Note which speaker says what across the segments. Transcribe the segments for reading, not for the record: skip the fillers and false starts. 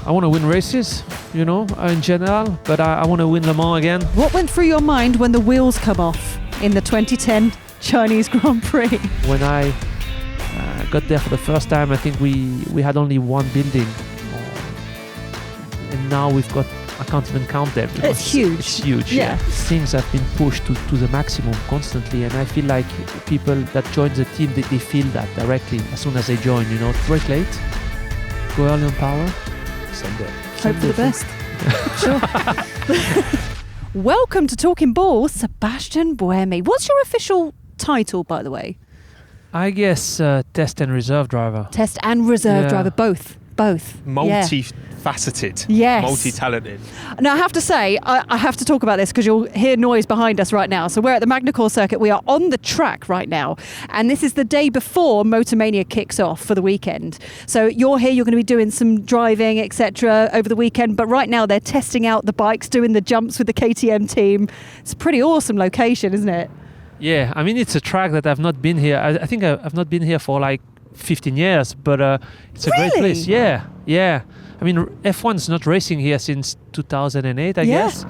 Speaker 1: I want to win races, in general, but I want to win Le Mans again.
Speaker 2: What went through your mind when the wheels come off in the 2010 Chinese Grand Prix?
Speaker 1: When I got there for the first time, I think we had only one building, and now we've got, I can't even count them.
Speaker 2: It's huge.
Speaker 1: It's huge. Yeah. Things have been pushed to the maximum constantly, and I feel like people that join the team, they feel that directly as soon as they join. Break late, go early on power, Sunday.
Speaker 2: Hope for the best. Sure. Welcome to Talking Bull, Sébastien Buemi. What's your official title, by the way?
Speaker 1: I guess test and reserve driver.
Speaker 2: Test and reserve driver, both.
Speaker 3: Multi-faceted, multi-talented.
Speaker 2: Now, I have to say, I have to talk about this because you'll hear noise behind us right now. So we're at the Magny Cours circuit. We are on the track right now. And this is the day before Motormania kicks off for the weekend. So you're here, you're going to be doing some driving, etc. over the weekend. But right now, they're testing out the bikes, doing the jumps with the KTM team. It's a pretty awesome location, isn't it?
Speaker 1: Yeah, I mean, it's a track that I've not been here. I think I've not been here for like 15 years, but it's a great place. Yeah. I mean, F1's not racing here since 2008, I guess.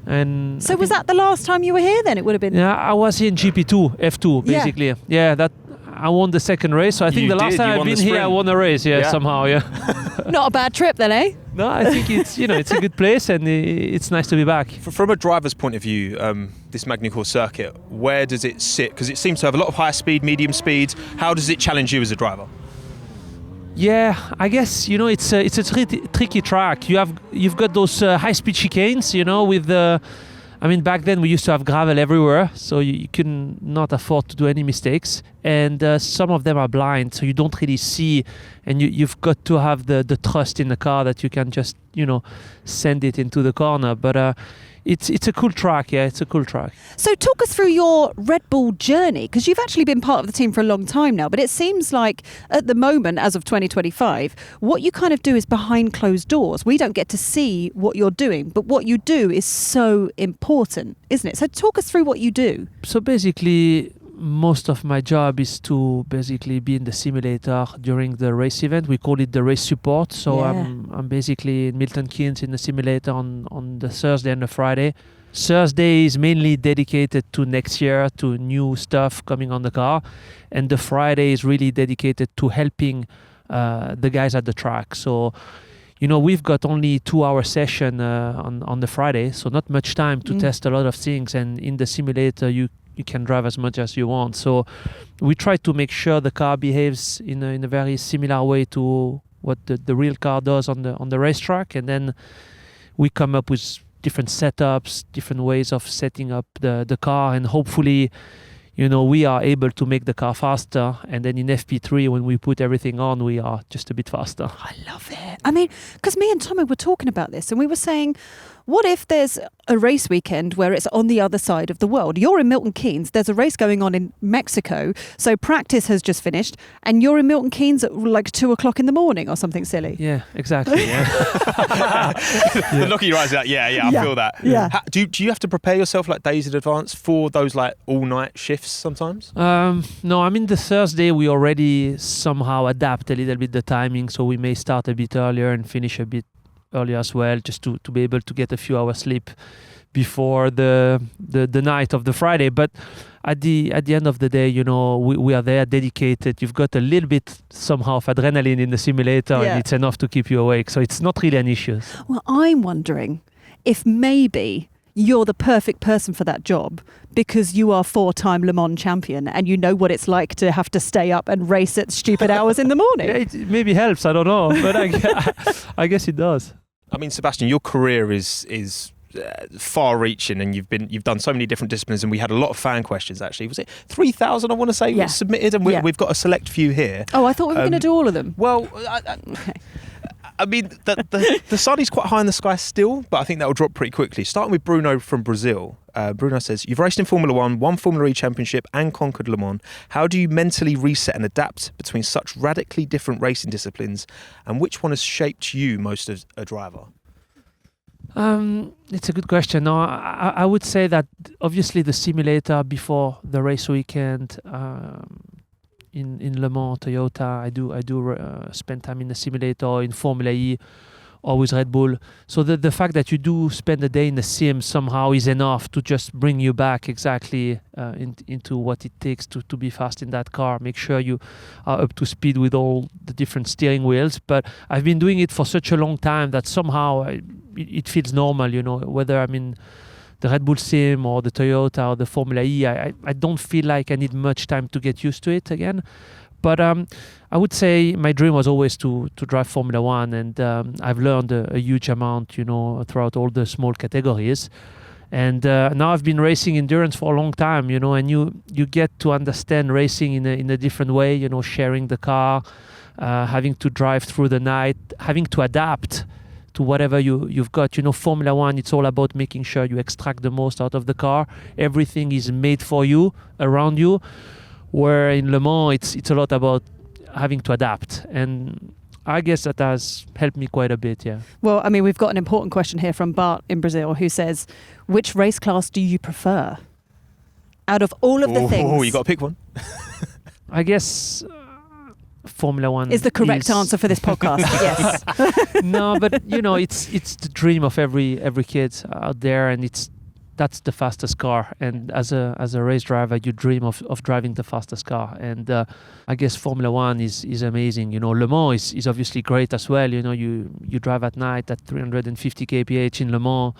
Speaker 1: And
Speaker 2: so was that the last time you were here then? It would have been.
Speaker 1: Yeah, I was here in GP2, F2, basically. Yeah, that I won the second race. So I think the last time I've been here, I won a race. Yeah, somehow. Yeah.
Speaker 2: Not a bad trip then, eh?
Speaker 1: No, I think it's it's a good place and it's nice to be back.
Speaker 3: From a driver's point of view, this Magny Cours circuit, where does it sit? Because it seems to have a lot of high speed, medium speed. How does it challenge you as a driver?
Speaker 1: Yeah, I guess it's a tricky track. You've got those high speed chicanes, with the. I mean, back then we used to have gravel everywhere, so you couldn't not afford to do any mistakes. And some of them are blind, so you don't really see. And you've got to have the trust in the car that you can just, send it into the corner. But it's a cool track, it's a cool track.
Speaker 2: So talk us through your Red Bull journey, because you've actually been part of the team for a long time now, but it seems like at the moment, as of 2025, what you kind of do is behind closed doors. We don't get to see what you're doing, but what you do is so important, isn't it? So talk us through what you do.
Speaker 1: So basically, most of my job is to basically be in the simulator during the race event. We call it the race support. So I'm basically in Milton Keynes in the simulator on the Thursday and the Friday. Thursday is mainly dedicated to next year, to new stuff coming on the car. And the Friday is really dedicated to helping the guys at the track. So, we've got only 2-hour session on the Friday, so not much time to test a lot of things. And in the simulator, you can drive as much as you want. So we try to make sure the car behaves in a very similar way to what the real car does on the racetrack. And then we come up with different setups, different ways of setting up the car. And hopefully, we are able to make the car faster. And then in FP3, when we put everything on, we are just a bit faster.
Speaker 2: I love it. I mean, because me and Tommo were talking about this and we were saying, what if there's a race weekend where it's on the other side of the world? You're in Milton Keynes. There's a race going on in Mexico. So practice has just finished and you're in Milton Keynes at like 2:00 in the morning or something silly.
Speaker 1: Yeah, exactly. Yeah.
Speaker 3: The look in your eyes is like, I feel that.
Speaker 2: Yeah.
Speaker 3: Do you have to prepare yourself like days in advance for those like all-night shifts sometimes?
Speaker 1: No, I mean the Thursday we already somehow adapt a little bit the timing. So we may start a bit earlier and finish a bit earlier as well, just to be able to get a few hours sleep before the night of the Friday. But at the end of the day, we are there dedicated. You've got a little bit somehow of adrenaline in the simulator and it's enough to keep you awake. So it's not really an issue.
Speaker 2: Well, I'm wondering if maybe you're the perfect person for that job because you are 4-time Le Mans champion and you know what it's like to have to stay up and race at stupid hours in the morning.
Speaker 1: Yeah, it maybe helps, I don't know, but I guess it does.
Speaker 3: I mean, Sébastien, your career is far-reaching, and you've done so many different disciplines. And we had a lot of fan questions. Actually, was it 3,000? I want to say was submitted, and we've got a select few here.
Speaker 2: Oh, I thought we were going to do all of them.
Speaker 3: Well, I mean, the sun is quite high in the sky still, but I think that will drop pretty quickly. Starting with Bruno from Brazil. Bruno says, you've raced in Formula 1, won Formula E Championship and conquered Le Mans. How do you mentally reset and adapt between such radically different racing disciplines, and which one has shaped you most as a driver?
Speaker 1: It's a good question. No, I would say that obviously the simulator before the race weekend in Le Mans, Toyota, I do spend time in the simulator in Formula E or with Red Bull. So the fact that you do spend a day in the sim somehow is enough to just bring you back exactly into what it takes to be fast in that car. Make sure you are up to speed with all the different steering wheels. But I've been doing it for such a long time that somehow it feels normal, whether I'm in the Red Bull sim or the Toyota or the Formula E. I don't feel like I need much time to get used to it again. But I would say my dream was always to drive Formula One, and I've learned a huge amount, throughout all the small categories. And now I've been racing endurance for a long time, and you get to understand racing in a different way, sharing the car, having to drive through the night, having to adapt to whatever you've got. Formula One, it's all about making sure you extract the most out of the car. Everything is made for you, around you. Where in Le Mans, it's a lot about having to adapt. And I guess that has helped me quite a bit, yeah.
Speaker 2: Well, I mean, we've got an important question here from Bart in Brazil, who says, which race class do you prefer? Out of all of the things.
Speaker 3: Oh, you got to pick one.
Speaker 1: I guess Formula One
Speaker 2: is the correct answer for this podcast. Yes.
Speaker 1: No, but it's the dream of every kid out there, and that's the fastest car. And as a race driver, you dream of driving the fastest car. And I guess Formula One is amazing. Le Mans is obviously great as well. You drive at night at 350 kph in Le Mans.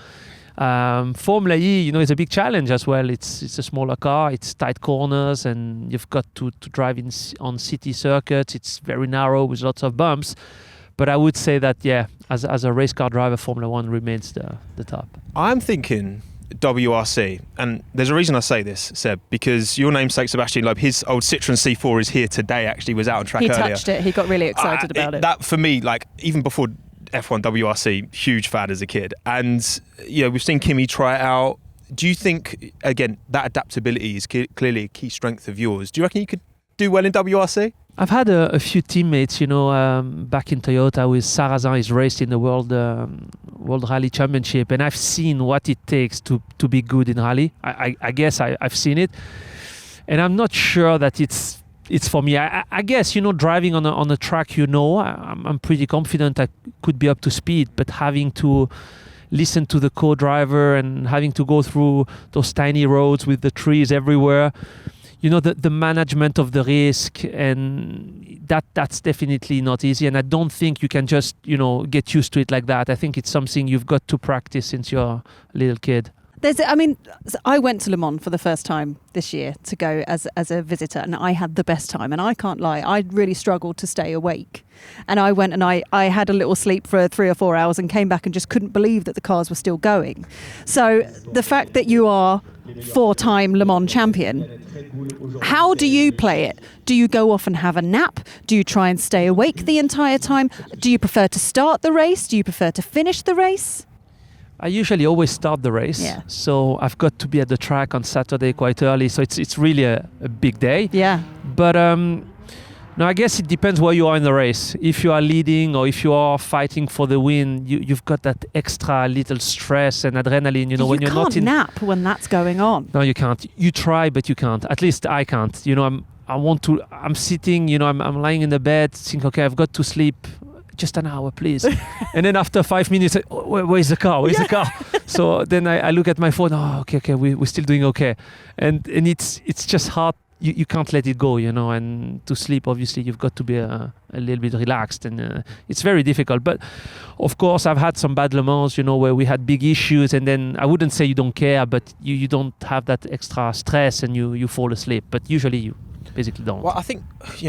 Speaker 1: Formula E, is a big challenge as well. It's a smaller car, it's tight corners, and you've got to drive on city circuits. It's very narrow with lots of bumps. But I would say that, as a race car driver, Formula One remains the top.
Speaker 3: I'm thinking WRC, and there's a reason I say this, Seb, because your namesake Sébastien Loeb, his old Citroen C4 is here today. Actually, was out on track earlier.
Speaker 2: He touched it. He got really excited about it.
Speaker 3: That for me, even before F1 WRC, huge fan as a kid, and we've seen Kimi try it out. Do you think, again, that adaptability is clearly a key strength of yours? Do you reckon you could do well in WRC?
Speaker 1: I've had a few teammates, back in Toyota with Sarrazin. He's raced in the World Rally Championship, and I've seen what it takes to be good in rally. I guess I've seen it, and I'm not sure that it's for me. I guess, driving on a track, I'm pretty confident I could be up to speed, but having to listen to the co-driver and having to go through those tiny roads with the trees everywhere, the management of the risk, and that's definitely not easy. And I don't think you can just, get used to it like that. I think it's something you've got to practice since you're a little kid.
Speaker 2: I went to Le Mans for the first time this year to go as a visitor, and I had the best time. And I can't lie, I really struggled to stay awake. And I went and I had a little sleep for 3 or 4 hours and came back and just couldn't believe that the cars were still going. So the fact that you are 4-time Le Mans champion, how do you play it? Do you go off and have a nap? Do you try and stay awake the entire time? Do you prefer to start the race? Do you prefer to finish the race?
Speaker 1: I usually always start the race, so I've got to be at the track on Saturday quite early, so it's really a big day.
Speaker 2: Yeah.
Speaker 1: But no, I guess it depends where you are in the race. If you are leading or if you are fighting for the win, you've got that extra little stress and adrenaline. When you're not in.
Speaker 2: You can't nap when that's going on.
Speaker 1: No, you can't. You try, but you can't. At least I can't. I'm sitting. I'm lying in the bed, think, okay, I've got to sleep. Just an hour, please. And then after 5 minutes, where's the car? Where's the car? So then I look at my phone. Oh, okay, we're still doing okay. And it's just hard. You can't let it go, and to sleep, obviously, you've got to be a little bit relaxed, and it's very difficult. But of course, I've had some bad Le Mans, where we had big issues, and then I wouldn't say you don't care, but you don't have that extra stress and you fall asleep. But usually you basically don't.
Speaker 3: Well, I think,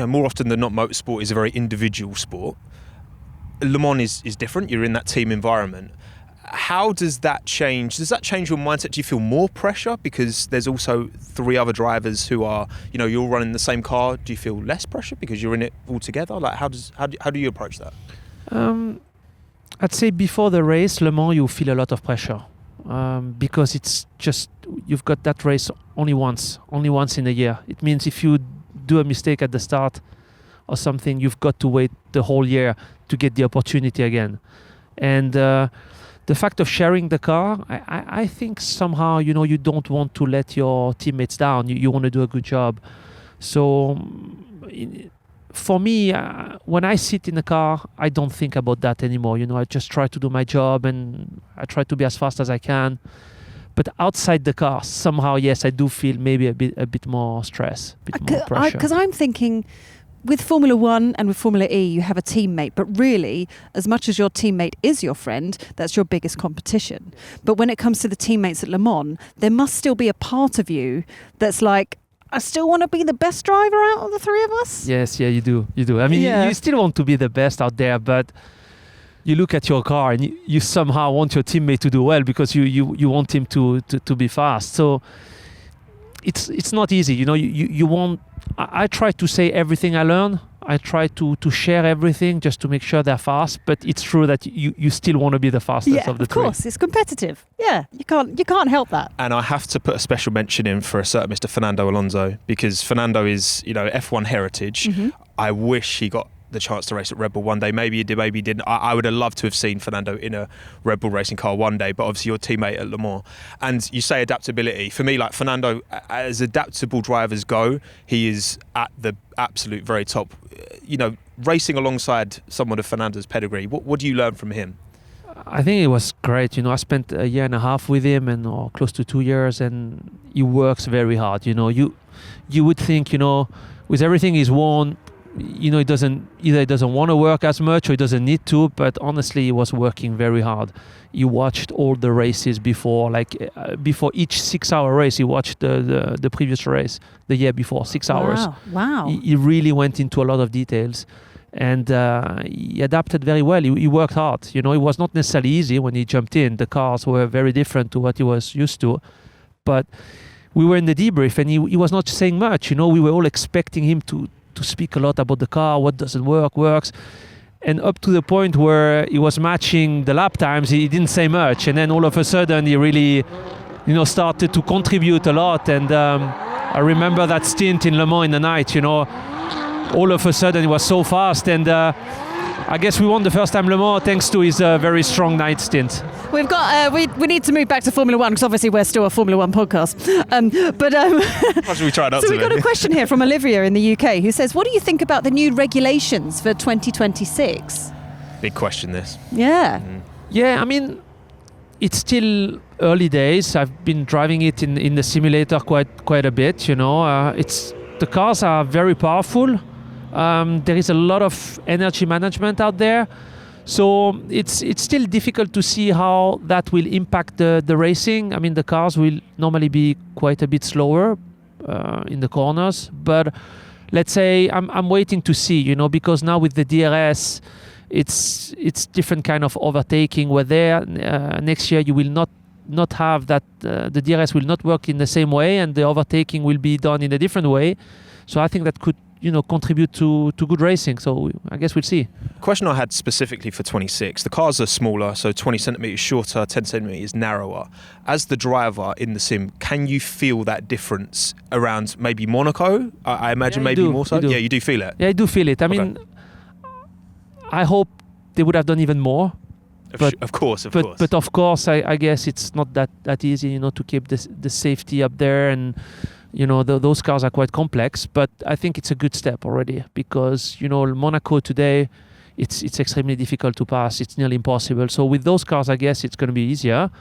Speaker 3: more often than not, motorsport is a very individual sport. Le Mans is different. You're in that team environment. How does that change? Does that change your mindset? Do you feel more pressure because there's also 3 other drivers who are, you're all running the same car? Do you feel less pressure because you're in it all together? How do you approach that?
Speaker 1: I'd say before the race, Le Mans, you feel a lot of pressure because it's just you've got that race only once in a year. It means if you do a mistake at the start or something, you've got to wait the whole year to get the opportunity again. And the fact of sharing the car, I think somehow, you don't want to let your teammates down. You want to do a good job. So for me, when I sit in the car, I don't think about that anymore. I just try to do my job and I try to be as fast as I can. But outside the car, somehow, yes, I do feel maybe a bit more stress, a bit more pressure.
Speaker 2: Because I'm thinking, with Formula One and with Formula E, you have a teammate, but really, as much as your teammate is your friend, that's your biggest competition. But when it comes to the teammates at Le Mans, there must still be a part of you that's like, I still want to be the best driver out of the three of us?
Speaker 1: Yes, yeah, you do. I mean, you still want to be the best out there, but you look at your car and you somehow want your teammate to do well because you want him to be fast. So it's not easy. You want. I try to say everything I learn. I try to share everything just to make sure they're fast. But it's true that you still want to be the fastest of the three.
Speaker 2: Of course, it's competitive. Yeah, you can't help that.
Speaker 3: And I have to put a special mention in for a certain Mr. Fernando Alonso, because Fernando is, F1 heritage.
Speaker 2: Mm-hmm.
Speaker 3: I wish he got the chance to race at Red Bull one day. Maybe he did, maybe he didn't. I would have loved to have seen Fernando in a Red Bull racing car one day, but obviously your teammate at Le Mans. And you say adaptability. For me, like Fernando, as adaptable drivers go, he is at the absolute very top. Racing alongside someone of Fernando's pedigree, what do you learn from him?
Speaker 1: I think it was great. I spent a year and a half with him, or close to 2 years, and he works very hard. You would think, with everything he's won, he doesn't want to work as much or he doesn't need to, but honestly he was working very hard. He watched all the races before each 6-hour race. He watched the previous race the year before, 6 hours.
Speaker 2: Wow.
Speaker 1: He really went into a lot of details, and he adapted very well. He worked hard. It was not necessarily easy when he jumped in. The cars were very different to what he was used to, but we were in the debrief and he was not saying much. We were all expecting him to speak a lot about the car, what doesn't works, and up to the point where he was matching the lap times, he didn't say much, and then all of a sudden he really started to contribute a lot. And I remember that stint in Le Mans in the night, all of a sudden he was so fast, and I guess we won the first time Le Mans thanks to his very strong night stint.
Speaker 2: We've got we need to move back to Formula One because obviously we're still a Formula One podcast.
Speaker 3: Should we try not
Speaker 2: so
Speaker 3: to?
Speaker 2: We've got a question here from Olivia in the UK who says, "What do you think about the new regulations for 2026?"
Speaker 3: Big question, this.
Speaker 2: Yeah.
Speaker 1: Yeah, I mean, it's still early days. I've been driving it in the simulator quite a bit. The cars are very powerful. There is a lot of energy management out there, so it's still difficult to see how that will impact the racing. I mean, the cars will normally be quite a bit slower in the corners, but let's say I'm waiting to see, because now with the DRS, it's different kind of overtaking. Where there next year you will not have that. The DRS will not work in the same way, and the overtaking will be done in a different way. So I think that could contribute to good racing. So I guess we'll see.
Speaker 3: Question I had specifically for 26. The cars are smaller, so 20 centimetres shorter, 10 centimetres narrower. As the driver in the sim, can you feel that difference around maybe Monaco? I imagine more so. Yeah, you do feel it.
Speaker 1: Yeah, I do feel it. I mean, I hope they would have done even more.
Speaker 3: Of course.
Speaker 1: But of course, I guess it's not that easy, to keep the safety up there, and those cars are quite complex. But I think it's a good step already, because Monaco today, it's extremely difficult to pass. It's nearly impossible. So with those cars, I guess it's going to be easier.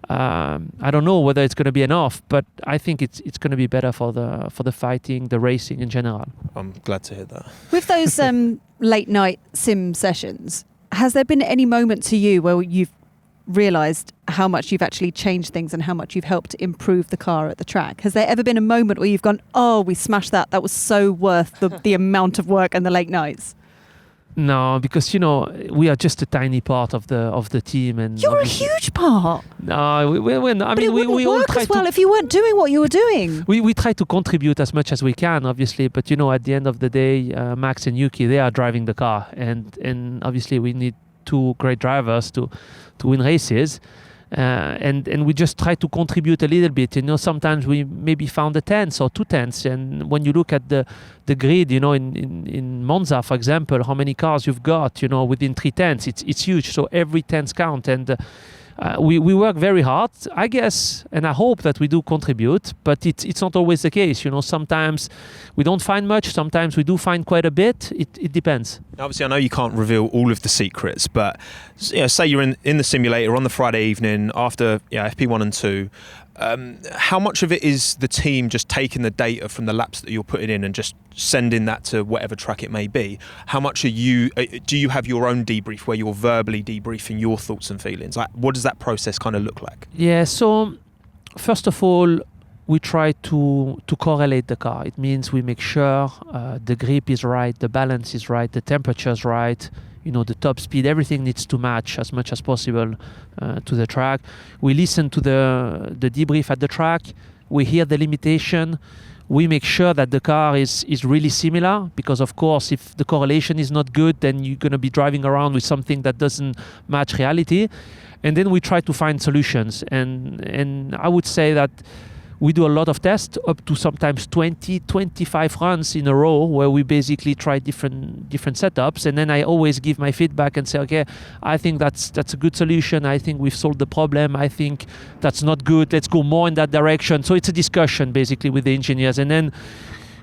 Speaker 1: I don't know whether it's going to be enough, but I think it's going to be better for the fighting, the racing in general.
Speaker 3: I'm glad to hear that.
Speaker 2: With those late night sim sessions, has there been any moment to you where you've realised how much you've actually changed things and how much you've helped improve the car at the track? Has there ever been a moment where you've gone, oh, we smashed that, that was so worth the amount of work and the late nights?
Speaker 1: No, because we are just a tiny part of the team, and
Speaker 2: you're a huge part.
Speaker 1: No, we're not.
Speaker 2: But it wouldn't work as well if you weren't doing what you were doing.
Speaker 1: We try to contribute as much as we can, obviously, but at the end of the day, Max and Yuki, they are driving the car, and obviously we need two great drivers to win races. And we just try to contribute a little bit. Sometimes we maybe found a tenth or 2 tenths. And when you look at the grid, in Monza, for example, how many cars you've got, within 3 tenths, it's huge. So every tenth count. And we work very hard, I guess, and I hope that we do contribute, but it's not always the case. Sometimes we don't find much, sometimes we do find quite a bit. It depends.
Speaker 3: Obviously, I know you can't reveal all of the secrets, but say you're in the simulator on the Friday evening after FP1 and 2. How much of it is the team just taking the data from the laps that you're putting in and just sending that to whatever track it may be? How much do you have your own debrief where you're verbally debriefing your thoughts and feelings? Like, what does that process kind of look like?
Speaker 1: Yeah, so first of all, we try to correlate the car. It means we make sure the grip is right, the balance is right, the temperature is right, the top speed, everything needs to match as much as possible to the track. We listen to the debrief at the track. We hear the limitation. We make sure that the car is really similar, because of course if the correlation is not good, then you're going to be driving around with something that doesn't match reality. And then we try to find solutions. And I would say that we do a lot of tests, up to sometimes 20, 25 runs in a row, where we basically try different setups. And then I always give my feedback and say, okay, I think that's a good solution. I think we've solved the problem. I think that's not good. Let's go more in that direction. So it's a discussion basically with the engineers. And then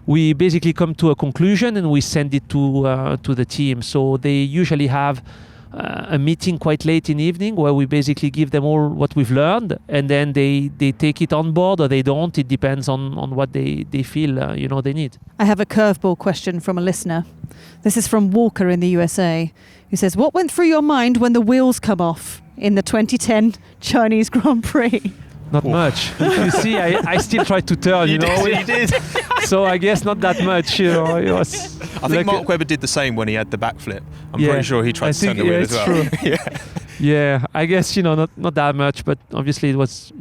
Speaker 1: we basically come to a conclusion and we send it to the team. So they usually have a meeting quite late in the evening where we basically give them all what we've learned, and then they take it on board or they don't. It depends on what they feel they need.
Speaker 2: I have a curveball question from a listener. This is from Walker in the USA, who says, what went through your mind when the wheels come off in the 2010 Chinese Grand Prix?
Speaker 1: Not much. You see, I still try to turn,
Speaker 3: You did.
Speaker 1: So I guess not that much, It was
Speaker 3: I think Mark Webber did the same when he had the backflip. I'm pretty sure he tried to turn the wheel as well.
Speaker 1: True. Yeah, I guess, not that much, but obviously it was,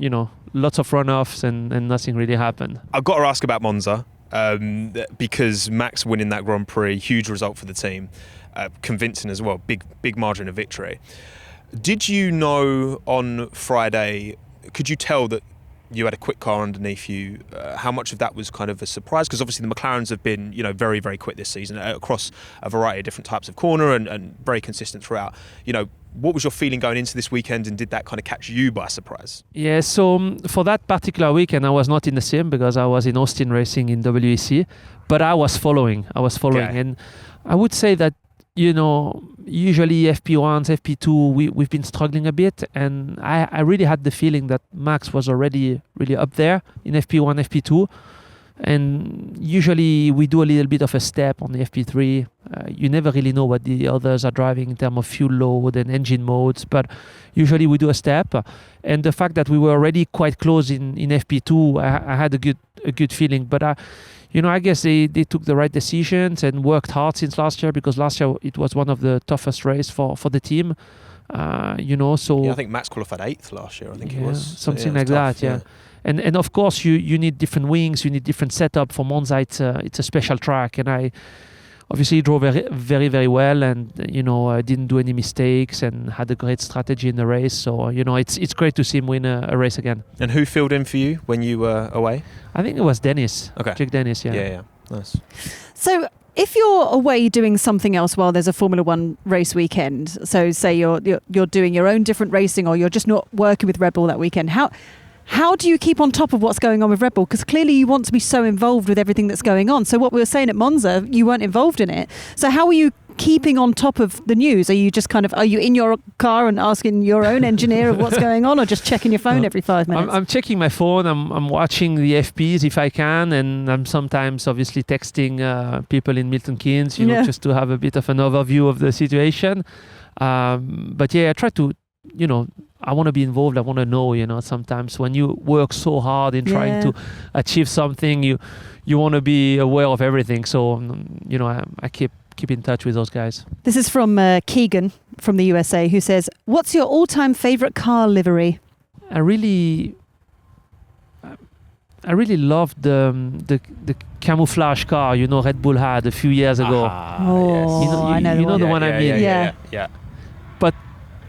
Speaker 1: lots of runoffs and nothing really happened.
Speaker 3: I've got to ask about Monza, because Max winning that Grand Prix, huge result for the team, convincing as well, big margin of victory. Did you know on Friday, could you tell that you had a quick car underneath you? How much of that was kind of a surprise? Because obviously the McLarens have been, very, very quick this season across a variety of different types of corner and very consistent throughout. What was your feeling going into this weekend, and did that kind of catch you by surprise?
Speaker 1: Yeah, so for that particular weekend, I was not in the sim because I was in Austin racing in WEC, but I was following,
Speaker 3: Okay.
Speaker 1: And I would say that, usually FP1s, FP2, we've been struggling a bit, and I really had the feeling that Max was already really up there in FP1, FP2, and usually we do a little bit of a step on the FP3. You never really know what the others are driving in terms of fuel load and engine modes, but usually we do a step. And the fact that we were already quite close in FP2, I had a good feeling, but I guess they took the right decisions and worked hard since last year, because last year it was one of the toughest races for the team. So
Speaker 3: I think Max qualified 8th last year. I think it was
Speaker 1: something
Speaker 3: it was
Speaker 1: like
Speaker 3: tough,
Speaker 1: that. Yeah. And of course you need different wings, you need different setup. For Monza, it's a special track, and I obviously drove very, very, very well, and didn't do any mistakes and had a great strategy in the race. So it's great to see him win a race again.
Speaker 3: And who filled in for you when you were away?
Speaker 1: I think it was Dennis.
Speaker 3: Okay.
Speaker 1: Jake Dennis.
Speaker 3: Yeah. Nice.
Speaker 2: So if you're away doing something else while there's a Formula One race weekend, so say you're doing your own different racing, or you're just not working with Red Bull that weekend, how do you keep on top of what's going on with Red Bull? Because clearly you want to be so involved with everything that's going on. So what we were saying at Monza, you weren't involved in it. So how are you keeping on top of the news? Are you just are you in your car and asking your own engineer of what's going on, or just checking your phone every 5 minutes?
Speaker 1: I'm checking my phone. I'm watching the FPs if I can, and I'm sometimes obviously texting people in Milton Keynes, just to have a bit of an overview of the situation. But yeah, I try to, I want to be involved. I want to know, sometimes when you work so hard in trying to achieve something, you want to be aware of everything. So, I keep in touch with those guys. This
Speaker 2: is from Keegan from the USA, who says, what's your all-time favorite car livery?
Speaker 1: I really loved the camouflage car, Red Bull had a few years ago.
Speaker 2: I know
Speaker 1: the one I mean.
Speaker 2: Yeah.
Speaker 1: But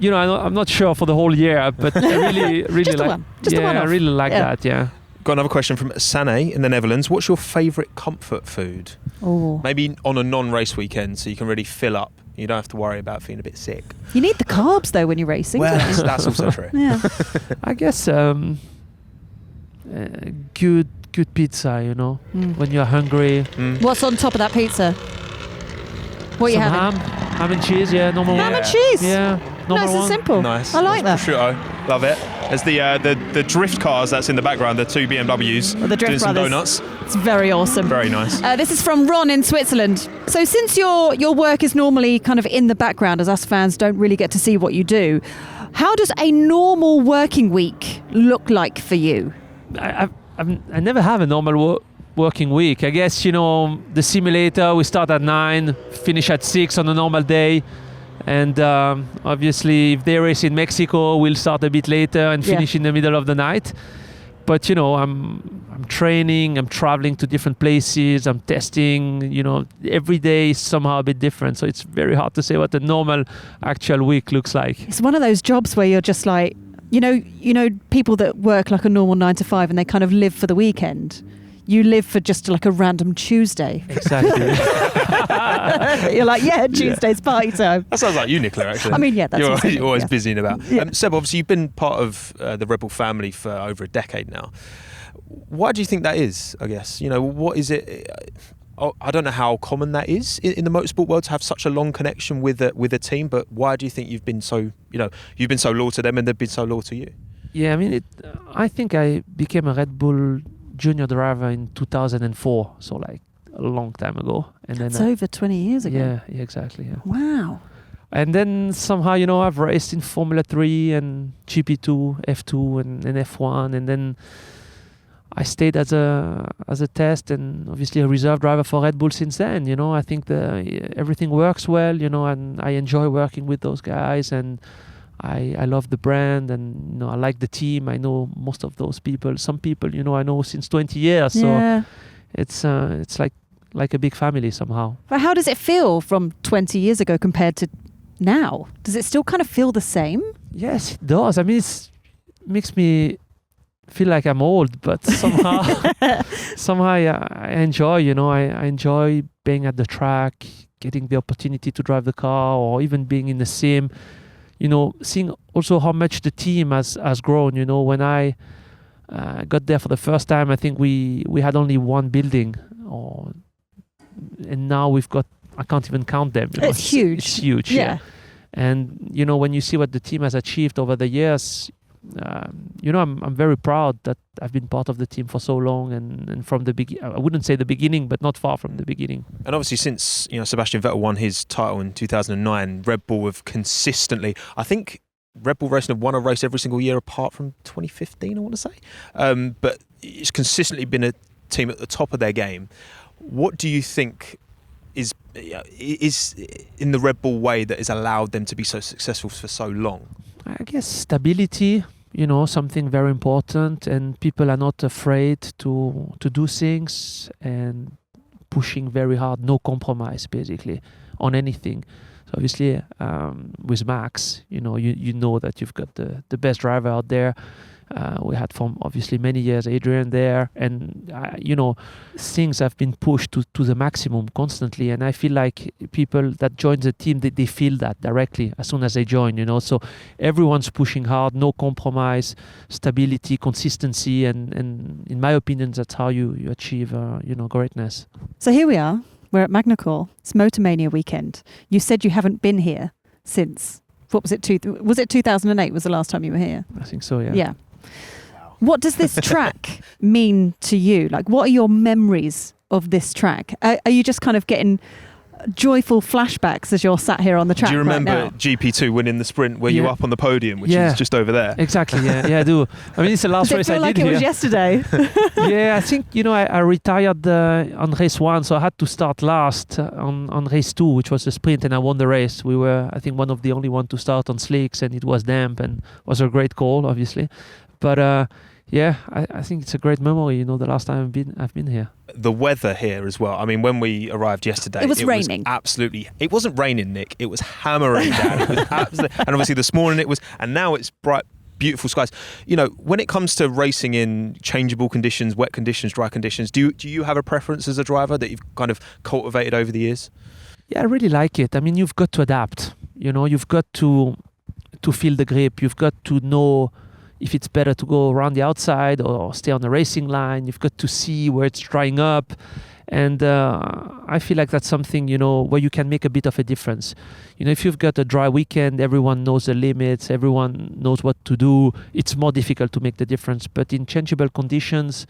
Speaker 1: I'm not sure for the whole year, but I really
Speaker 2: just
Speaker 1: like.
Speaker 2: One. Just
Speaker 1: I really like that. Yeah.
Speaker 3: Got another question from Sane in the Netherlands. What's your favourite comfort food?
Speaker 2: Oh.
Speaker 3: Maybe on a non-race weekend, so you can really fill up. You don't have to worry about feeling a bit sick.
Speaker 2: You need the carbs though when you're racing.
Speaker 3: Well,
Speaker 2: don't you?
Speaker 3: that's also true.
Speaker 2: Yeah.
Speaker 1: I guess good pizza, you know, when you're hungry.
Speaker 2: What's on top of that pizza? What are you
Speaker 1: Some
Speaker 2: having?
Speaker 1: ham and cheese, yeah, normal
Speaker 2: Ham
Speaker 1: one.
Speaker 2: and cheese.
Speaker 1: Yeah, normal
Speaker 2: Nice and
Speaker 1: one.
Speaker 2: simple.
Speaker 3: Nice.
Speaker 2: I like that.
Speaker 3: Prosciutto. Love it. There's the drift cars that's in the background, the two BMWs
Speaker 2: The Drift
Speaker 3: doing some
Speaker 2: Brothers.
Speaker 3: donuts.
Speaker 2: It's very awesome.
Speaker 3: Very nice.
Speaker 2: This is from Ron in Switzerland. So since your work is normally kind of in the background, as us fans don't really get to see what you do, how does a normal working week look like for you?
Speaker 1: I never have a normal working week. I guess, you know, the simulator, we start at 9, finish at 6 on a normal day. And obviously, if they race in Mexico, we'll start a bit later and finish in the middle of the night. But, you know, I'm training, I'm traveling to different places, I'm testing, you know, every day is somehow a bit different. So it's very hard to say what a normal actual week looks like.
Speaker 2: It's one of those jobs where you're just like, you know, people that work like a normal 9 to 5 and they kind of live for the weekend. You live for just like a random Tuesday.
Speaker 1: Exactly.
Speaker 2: You're like, yeah, Tuesday's party time.
Speaker 3: That sounds like you, Nicola, actually.
Speaker 2: I mean, yeah, that's
Speaker 3: You're always busy and about.
Speaker 2: Yeah.
Speaker 3: Seb, obviously you've been part of the Red Bull family for over a decade now. Why do you think that is, I guess? You know, what is it? I don't know how common that is in the motorsport world to have such a long connection with a team, but why do you think you've been so loyal to them and they've been so loyal to you?
Speaker 1: Yeah, I mean, I think I became a Red Bull junior driver in 2004, so like a long time ago. And
Speaker 2: That's
Speaker 1: then
Speaker 2: over 20 years ago.
Speaker 1: Yeah, exactly. Yeah.
Speaker 2: Wow.
Speaker 1: And then somehow, you know, I've raced in Formula 3 and GP2, F2 and F1, and then I stayed as a test and obviously a reserve driver for Red Bull since then. You know, I think everything works well, you know, and I enjoy working with those guys, and I love the brand, and you know, I like the team. I know most of those people. Some people, you know, I know since 20 years.
Speaker 2: Yeah.
Speaker 1: So it's like a big family somehow.
Speaker 2: But how does it feel from 20 years ago compared to now? Does it still kind of feel the same?
Speaker 1: Yes, it does. I mean, it makes me feel like I'm old, but somehow I enjoy, you know, I enjoy being at the track, getting the opportunity to drive the car, or even being in the sim. You know, seeing also how much the team has grown. You know, when I got there for the first time, I think we had only one building, and now we've got, I can't even count them. You know,
Speaker 2: It's huge.
Speaker 1: It's huge. Yeah. And you know, when you see what the team has achieved over the years, you know, I'm very proud that I've been part of the team for so long, and from the beginning, I wouldn't say the beginning, but not far from the beginning.
Speaker 3: And obviously, since Sébastien Vettel won his title in 2009, Red Bull have consistently, I think Red Bull Racing have won a race every single year apart from 2015, I want to say. But it's consistently been a team at the top of their game. What do you think is in the Red Bull way that has allowed them to be so successful for so long?
Speaker 1: I guess stability, you know, something very important, and people are not afraid to do things and pushing very hard, no compromise basically on anything. So obviously with Max, you know that you've got the best driver out there. We had for obviously many years Adrian there, and you know, things have been pushed to the maximum constantly, and I feel like people that join the team, they feel that directly as soon as they join, you know. So everyone's pushing hard, no compromise, stability, consistency, and in my opinion, that's how you achieve greatness.
Speaker 2: So here we are. We're at Magny. It's Motormania weekend. You said you haven't been here since, what was it? Was it 2008 was the last time you were here?
Speaker 1: I think so, yeah.
Speaker 2: Yeah. What does this track mean to you? Like, what are your memories of this track? Are you just kind of getting joyful flashbacks as you're sat here on the track?
Speaker 3: Do you remember
Speaker 2: right now?
Speaker 3: GP2 winning the sprint where you were up on the podium, which is just over there?
Speaker 1: Exactly, yeah, I do. I mean, it's the last race I did
Speaker 2: like
Speaker 1: here.
Speaker 2: It was yesterday?
Speaker 1: Yeah, I think, you know, I retired on race 1, so I had to start last on race 2, which was a sprint, and I won the race. We were, I think, one of the only one to start on slicks, and it was damp, and was a great call, obviously. But yeah, I think it's a great memory, you know, the last time I've been here.
Speaker 3: The weather here as well. I mean, when we arrived yesterday,
Speaker 2: it was raining.
Speaker 3: It wasn't raining, Nick. It was hammering down. It was and obviously this morning it was, and now it's bright beautiful skies. You know, when it comes to racing in changeable conditions, wet conditions, dry conditions, do you have a preference as a driver that you've kind of cultivated over the years?
Speaker 1: Yeah, I really like it. I mean, you've got to adapt. You know, you've got to feel the grip. You've got to know if it's better to go around the outside or stay on the racing line. You've got to see where it's drying up. And I feel like that's something, you know, where you can make a bit of a difference. You know, if you've got a dry weekend, everyone knows the limits, everyone knows what to do. It's more difficult to make the difference. But in changeable conditions,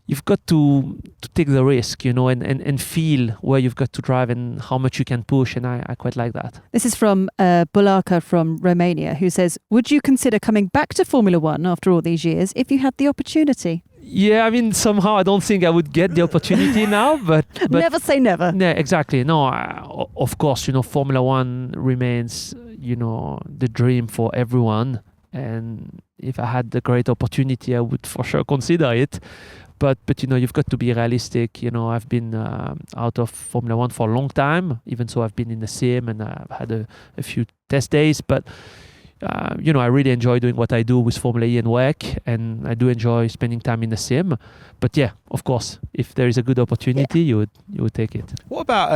Speaker 1: you've got to take the risk, you know, and feel where you've got to drive and how much you can push. And I quite like that.
Speaker 2: This is from Bularka from Romania, who says, would you consider coming back to Formula One after all these years if you had the opportunity?
Speaker 1: Yeah, I mean, somehow I don't think I would get the opportunity now, but
Speaker 2: never say never.
Speaker 1: Yeah, exactly. No, of course, you know, Formula One remains, you know, the dream for everyone. And if I had the great opportunity, I would for sure consider it. But you know, you've got to be realistic. You know, I've been out of Formula One for a long time, even so I've been in the sim and I've had a few test days. But you know, I really enjoy doing what I do with Formula E and WEC, and I do enjoy spending time in the sim. But yeah, of course, if there is a good opportunity, you would take it.
Speaker 3: What about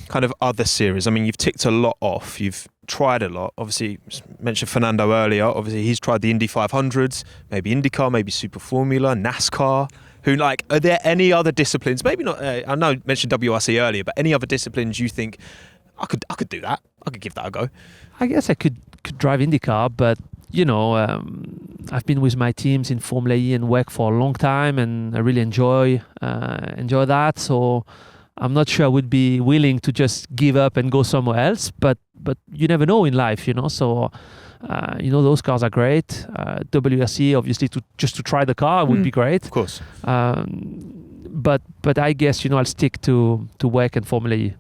Speaker 3: kind of other series? I mean, you've ticked a lot off. You've tried a lot. Obviously, you mentioned Fernando earlier. Obviously, he's tried the Indy 500s, maybe IndyCar, maybe Super Formula, NASCAR. Are there any other disciplines? Maybe not. I know you mentioned WRC earlier, but any other disciplines you think I could do that? I could give that a go. I
Speaker 1: guess I could drive IndyCar, but you know, I've been with my teams in Formula E and WEC for a long time, and I really enjoy that. So I'm not sure I would be willing to just give up and go somewhere else. But you never know in life, you know. So you know, those cars are great. WRC, obviously, to try the car would be great.
Speaker 3: Of course.
Speaker 2: But
Speaker 1: I guess, you know, I'll stick to WEC and Formula E.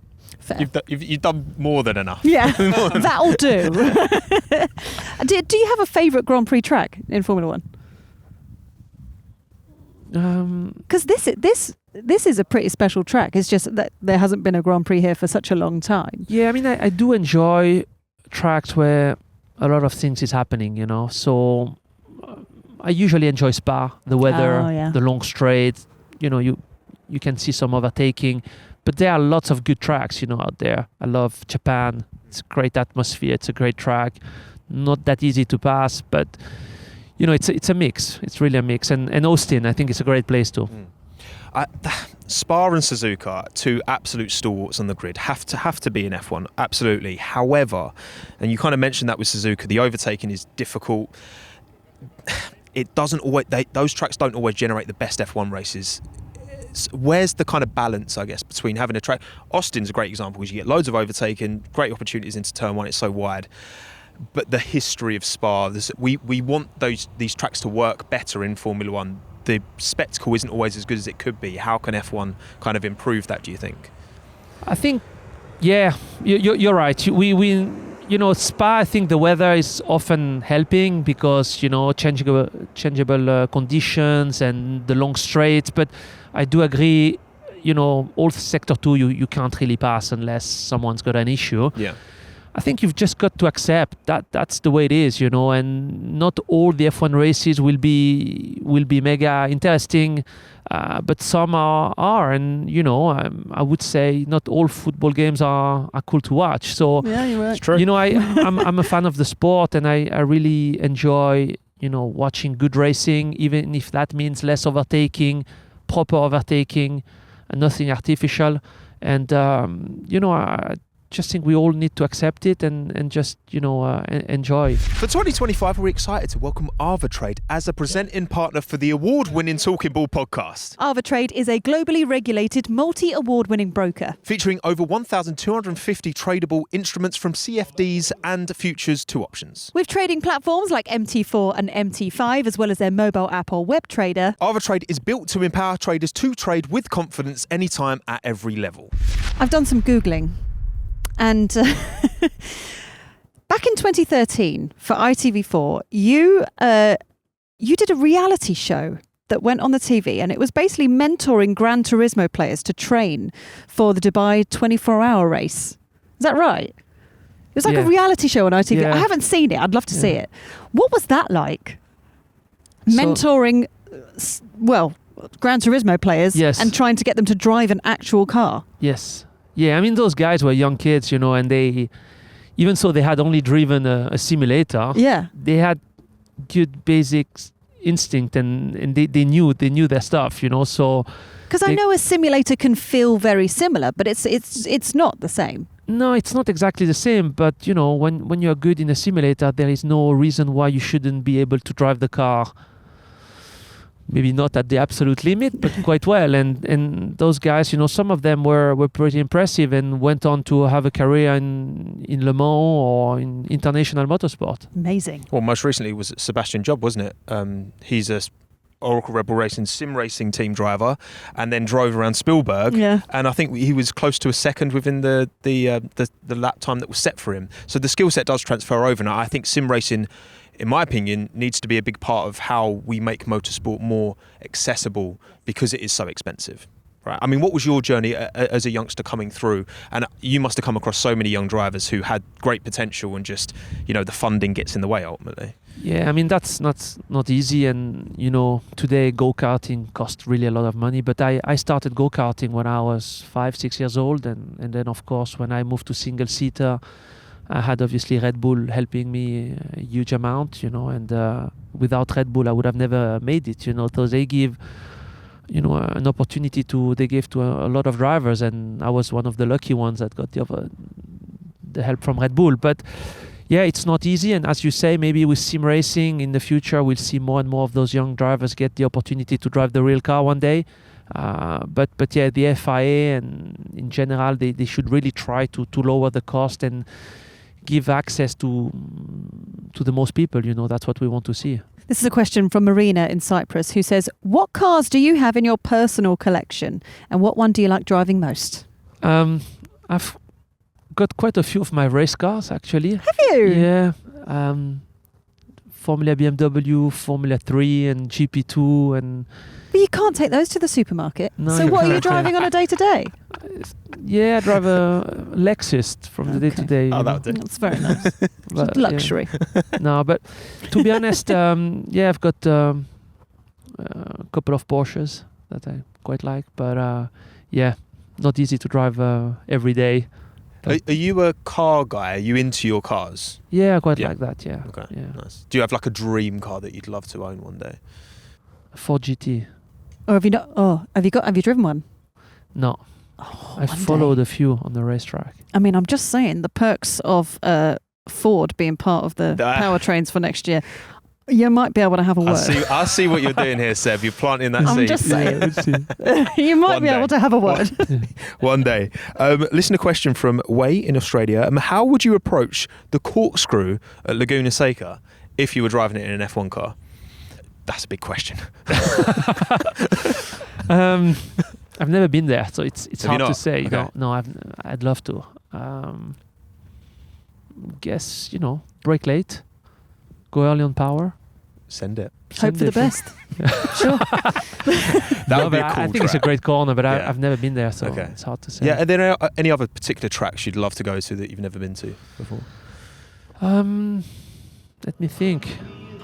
Speaker 3: You've done more than enough.
Speaker 2: Yeah, that'll do. Do you have a favourite Grand Prix track in Formula One? Because this is a pretty special track. It's just that there hasn't been a Grand Prix here for such a long time.
Speaker 1: Yeah, I mean, I do enjoy tracks where a lot of things is happening, you know. So I usually enjoy Spa, the weather, the long straight. You know, you can see some overtaking. But there are lots of good tracks, you know, out there. I love Japan. It's a great atmosphere. It's a great track. Not that easy to pass, but you know, it's a mix. It's really a mix. And Austin, I think, it's a great place too.
Speaker 3: Spa and Suzuka, two absolute stalwarts on the grid, have to be in F1, absolutely. However, and you kind of mentioned that with Suzuka, the overtaking is difficult. It doesn't always. Those tracks don't always generate the best F1 races. Where's the kind of balance, I guess, between having a track? Austin's a great example because you get loads of overtaking, great opportunities into turn one, it's so wide. But the history of Spa, we want these tracks to work better in Formula One. The spectacle isn't always as good as it could be. How can F1 kind of improve that, do you think?
Speaker 1: I think, yeah, you're right. We you know, Spa, I think the weather is often helping because, you know, changeable conditions and the long straights. But I do agree, you know, all sector 2 you can't really pass unless someone's got an issue.
Speaker 3: Yeah.
Speaker 1: I think you've just got to accept that that's the way it is, you know, and not all the F1 races will be mega interesting, but some are, and you know, I would say not all football games are cool to watch. So
Speaker 2: yeah, you're right.
Speaker 3: It's true.
Speaker 1: You know, I'm a fan of the sport, and I really enjoy, you know, watching good racing, even if that means less overtaking, proper overtaking, and nothing artificial. And you know, I just think we all need to accept it and just, you know, enjoy.
Speaker 3: For 2025, we're excited to welcome Ava Trade as a presenting partner for the award-winning Talking Bull podcast.
Speaker 2: Ava Trade is a globally regulated, multi-award-winning broker,
Speaker 3: featuring over 1,250 tradable instruments from CFDs and futures to options.
Speaker 2: With trading platforms like MT4 and MT5, as well as their mobile app or web trader,
Speaker 3: Ava Trade is built to empower traders to trade with confidence anytime at every level.
Speaker 2: I've done some Googling. And back in 2013 for ITV4, you did a reality show that went on the TV, and it was basically mentoring Gran Turismo players to train for the Dubai 24-hour race. Is that right? It was like a reality show on ITV.
Speaker 1: Yeah.
Speaker 2: I haven't seen it. I'd love to see it. What was that like? Mentoring, Gran Turismo players and trying to get them to drive an actual car.
Speaker 1: Yes. Yeah, I mean, those guys were young kids, you know, and they, even so they had only driven a simulator, they had good basic instinct and they knew their stuff, you know, so...
Speaker 2: Because I know a simulator can feel very similar, but it's not the same.
Speaker 1: No, it's not exactly the same, but, you know, when you're good in a simulator, there is no reason why you shouldn't be able to drive the car. Maybe not at the absolute limit, but quite well. And those guys, you know, some of them were pretty impressive and went on to have a career in Le Mans or in international motorsport.
Speaker 2: Amazing.
Speaker 3: Well, most recently it was Sébastien Job, wasn't it? He's a Oracle Red Bull Racing sim racing team driver, and then drove around Spielberg.
Speaker 2: Yeah.
Speaker 3: And I think he was close to a second within the lap time that was set for him. So the skill set does transfer over. And I think sim racing, in my opinion, needs to be a big part of how we make motorsport more accessible because it is so expensive. Right. I mean, what was your journey as a youngster coming through? And you must have come across so many young drivers who had great potential and just, you know, the funding gets in the way ultimately.
Speaker 1: Yeah, I mean, that's not easy. And, you know, today go-karting costs really a lot of money. But I started go-karting when I was 5-6 years old. And then, of course, when I moved to single-seater, I had obviously Red Bull helping me a huge amount, you know. And without Red Bull, I would have never made it, you know. So they give... you know, an opportunity they gave to a lot of drivers, and I was one of the lucky ones that got the help from Red Bull. But yeah, it's not easy, and as you say, maybe with sim racing in the future, we'll see more and more of those young drivers get the opportunity to drive the real car one day. But yeah, the FIA and in general, they should really try to lower the cost and give access to the most people. You know, that's what we want to see.
Speaker 2: This is a question from Marina in Cyprus, who says, what cars do you have in your personal collection and what one do you like driving most?
Speaker 1: I've got quite a few of my race cars, actually.
Speaker 2: Have you?
Speaker 1: Yeah. Formula BMW, Formula 3 and GP2 and...
Speaker 2: But you can't take those to the supermarket.
Speaker 1: No,
Speaker 2: so what are you driving on a day-to-day?
Speaker 1: Yeah, I drive a Lexus from the day-to-day.
Speaker 3: Oh, that'll do.
Speaker 2: That's very nice.
Speaker 1: But,
Speaker 2: luxury.
Speaker 1: Yeah. No, but to be honest, I've got a couple of Porsches that I quite like. But not easy to drive every day.
Speaker 3: Are you a car guy? Are you into your cars?
Speaker 1: Yeah, I quite like that, yeah.
Speaker 3: Okay,
Speaker 1: yeah.
Speaker 3: Nice. Do you have like a dream car that you'd love to own one day?
Speaker 1: Ford GT.
Speaker 2: Or have you not? Oh, have you driven one?
Speaker 1: No.
Speaker 2: Oh,
Speaker 1: I followed a few on the racetrack.
Speaker 2: I mean, I'm just saying the perks of Ford being part of the powertrains for next year. You might be able to have a word.
Speaker 3: I see what you're doing here, Seb. You're planting that seed.
Speaker 2: I'm just saying. You might be able to have a word.
Speaker 3: One day. Listener question from Wei in Australia. How would you approach the corkscrew at Laguna Seca if you were driving it in an F1 car? That's a big question.
Speaker 1: I've never been there, so it's hard to say.
Speaker 3: Okay.
Speaker 1: No, I'd love to. Guess, brake late, go early on power.
Speaker 3: Send it.
Speaker 2: Hope for the best. Sure.
Speaker 3: That would be a cool
Speaker 1: I think
Speaker 3: track.
Speaker 1: it's a great corner, but I've never been there, so it's hard to say.
Speaker 3: Yeah, are there any other particular tracks you'd love to go to that you've never been to before?
Speaker 1: Let me think.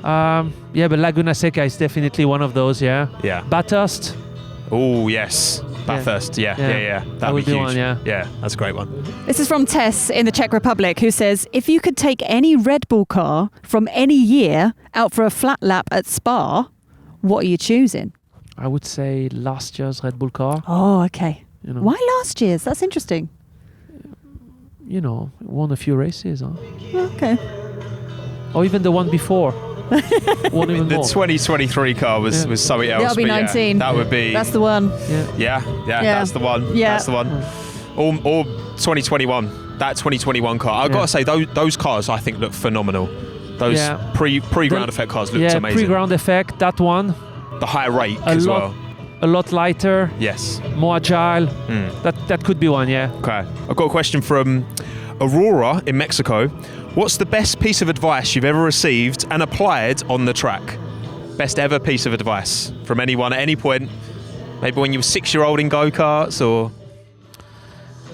Speaker 1: But Laguna Seca is definitely one of those, yeah.
Speaker 3: Yeah.
Speaker 1: Bathurst.
Speaker 3: Oh, yes. Bathurst, yeah. That would be huge.
Speaker 1: One, yeah.
Speaker 3: Yeah, that's a great one.
Speaker 2: This is from Tess in the Czech Republic, who says, if you could take any Red Bull car from any year out for a flat lap at Spa, what are you choosing?
Speaker 1: I would say last year's Red Bull car.
Speaker 2: Oh, okay. Why last year's? That's interesting.
Speaker 1: Won a few races. Huh?
Speaker 2: Okay.
Speaker 1: Or even the one before. Won even
Speaker 3: the
Speaker 1: more.
Speaker 3: 2023 car was something else.
Speaker 2: That'll be 19.
Speaker 3: That would be...
Speaker 2: That's the one.
Speaker 3: Yeah, that's the one.
Speaker 2: Yeah.
Speaker 3: That's the one. Or 2021. That 2021 car. I've got to say, those cars I think look phenomenal. Those pre-ground effect cars looked amazing.
Speaker 1: Pre-ground effect, that one.
Speaker 3: The high rate as well.
Speaker 1: A lot lighter.
Speaker 3: Yes.
Speaker 1: More agile. That could be one, yeah.
Speaker 3: Okay. I've got a question from Aurora in Mexico. What's the best piece of advice you've ever received and applied on the track? Best ever piece of advice from anyone at any point? Maybe when you were 6-year-old in go-karts or...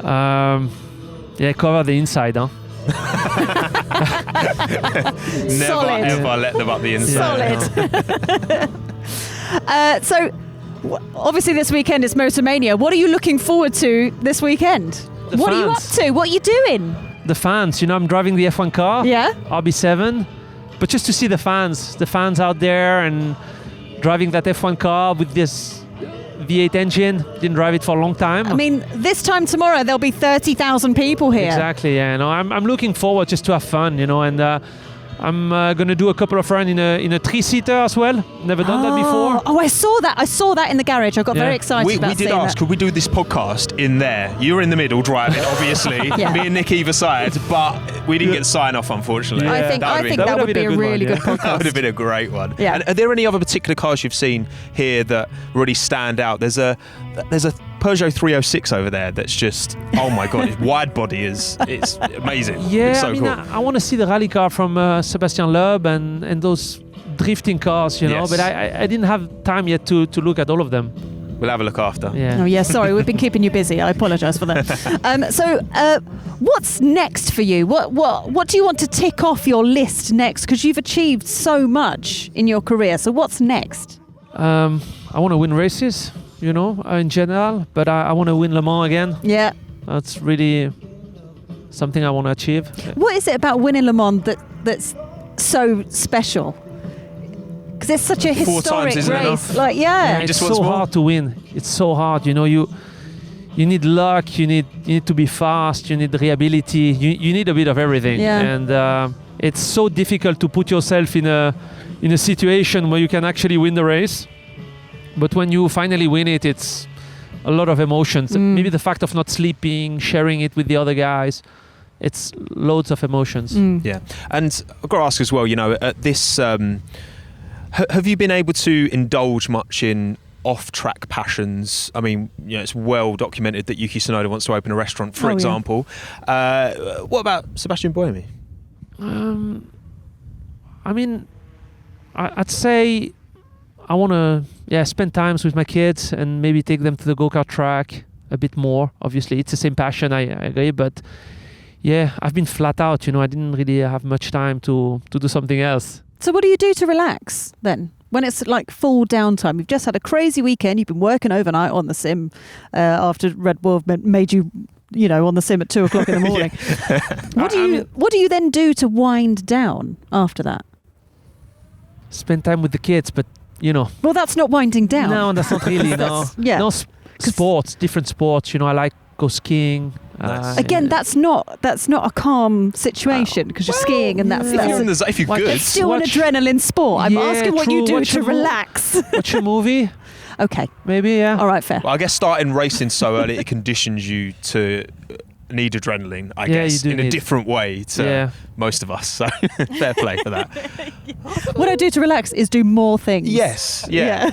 Speaker 1: cover the inside, huh?
Speaker 3: Never
Speaker 2: Solid.
Speaker 3: ever let them up the inside.
Speaker 2: Solid. So, obviously this weekend is Motormania. What are you looking forward to this weekend?
Speaker 1: The
Speaker 2: What are you up
Speaker 1: fans.
Speaker 2: to? What are you doing?
Speaker 1: The fans, I'm driving the F1 car,
Speaker 2: Yeah?
Speaker 1: RB7, but just to see the fans out there and driving that F1 car with this V8 engine. Didn't drive it for a long time.
Speaker 2: I mean, this time tomorrow there'll be 30,000 people here.
Speaker 1: Exactly, yeah. No, I'm looking forward just to have fun, and I'm going to do a couple of runs in a 3-seater as well. Never done that before.
Speaker 2: Oh, I saw that. I saw that in the garage. I got very excited
Speaker 3: We
Speaker 2: about
Speaker 3: did
Speaker 2: seeing
Speaker 3: ask,
Speaker 2: that.
Speaker 3: could we do this podcast in there? You were in the middle driving, obviously.
Speaker 2: Yeah.
Speaker 3: Me and Nick either side, but we didn't get sign off, unfortunately.
Speaker 2: I think that would be a really good podcast.
Speaker 3: That would have been a great one.
Speaker 2: Yeah.
Speaker 3: And are there any other particular cars you've seen here that really stand out? There's a Peugeot 306 over there that's just, oh my god, its wide body it's amazing.
Speaker 1: Yeah,
Speaker 3: it's so
Speaker 1: I mean,
Speaker 3: cool.
Speaker 1: I want to see the rally car from Sébastien and those drifting cars,
Speaker 3: Yes.
Speaker 1: but I didn't have time yet to look at all of them.
Speaker 3: We'll have a look after.
Speaker 1: Yeah.
Speaker 2: Oh yeah, sorry, we've been keeping you busy. I apologise for that. So, what's next for you? What do you want to tick off your list next? Because you've achieved so much in your career. So, what's next?
Speaker 1: I want to win races, in general, but I want to win Le Mans again.
Speaker 2: Yeah.
Speaker 1: That's really something I want to achieve.
Speaker 2: What is it about winning Le Mans that's so special? Because it's such a
Speaker 3: 4
Speaker 2: historic
Speaker 3: times isn't
Speaker 2: race.
Speaker 3: enough.
Speaker 2: Like, yeah.
Speaker 1: It's
Speaker 3: just wants
Speaker 1: so
Speaker 3: more.
Speaker 1: hard to win. It's so hard. You need luck. You need to be fast. You need reliability. You need a bit of everything.
Speaker 2: Yeah.
Speaker 1: And it's so difficult to put yourself in a situation where you can actually win the race. But when you finally win it, it's a lot of emotions. Maybe the fact of not sleeping, sharing it with the other guys. It's loads of emotions.
Speaker 3: Yeah, and I've got to ask as well, at this, have you been able to indulge much in off-track passions? I mean, it's well documented that Yuki Tsunoda wants to open a restaurant, for example. What about Sébastien Buemi?
Speaker 1: I mean, I'd say I want to spend times with my kids and maybe take them to the go-kart track a bit more. Obviously, it's the same passion, I agree, but yeah, I've been flat out. I didn't really have much time to do something else.
Speaker 2: So what do you do to relax then? When it's like full downtime, you've just had a crazy weekend, you've been working overnight on the sim after Red Bull made you, on the sim at 2 o'clock in the morning. What do you then do to wind down after that?
Speaker 1: Spend time with the kids, but
Speaker 2: Well, that's not winding down.
Speaker 1: No, that's not really. No,
Speaker 2: yeah.
Speaker 1: no sports, different sports. I like go skiing.
Speaker 3: Nice.
Speaker 2: Again, that's not a calm situation because you're skiing and that's
Speaker 3: If you're good.
Speaker 2: it's still an adrenaline sport. I'm asking what you do to relax.
Speaker 1: Watch a movie.
Speaker 2: Okay.
Speaker 1: Maybe, yeah.
Speaker 2: All right, fair.
Speaker 3: Well, I guess starting racing so early, it conditions you to need adrenaline, I guess,
Speaker 1: you do
Speaker 3: in a
Speaker 1: need
Speaker 3: different way to most of us. So fair play for that.
Speaker 2: What I do to relax is do more things.
Speaker 3: Yes, yeah.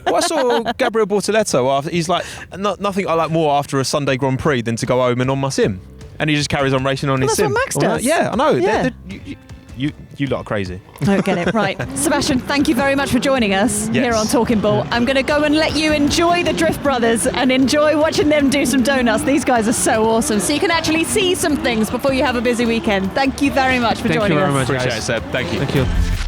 Speaker 3: Well, I saw Gabriel Bortoletto after. He's like, nothing I like more after a Sunday Grand Prix than to go home and on my sim. And he just carries on racing on his
Speaker 2: That's
Speaker 3: sim.
Speaker 2: what Max does.
Speaker 3: Yeah, I know.
Speaker 2: Yeah.
Speaker 3: You lot are crazy.
Speaker 2: I get it. Right. Sébastien, thank you very much for joining us here on Talking Bull. I'm going to go and let you enjoy the Drift Brothers and enjoy watching them do some donuts. These guys are so awesome. So you can actually see some things before you have a busy weekend. Thank you very much for joining us.
Speaker 1: Thank you very much,
Speaker 3: Appreciate
Speaker 1: guys.
Speaker 3: it, Seb. Thank you.
Speaker 1: Thank you.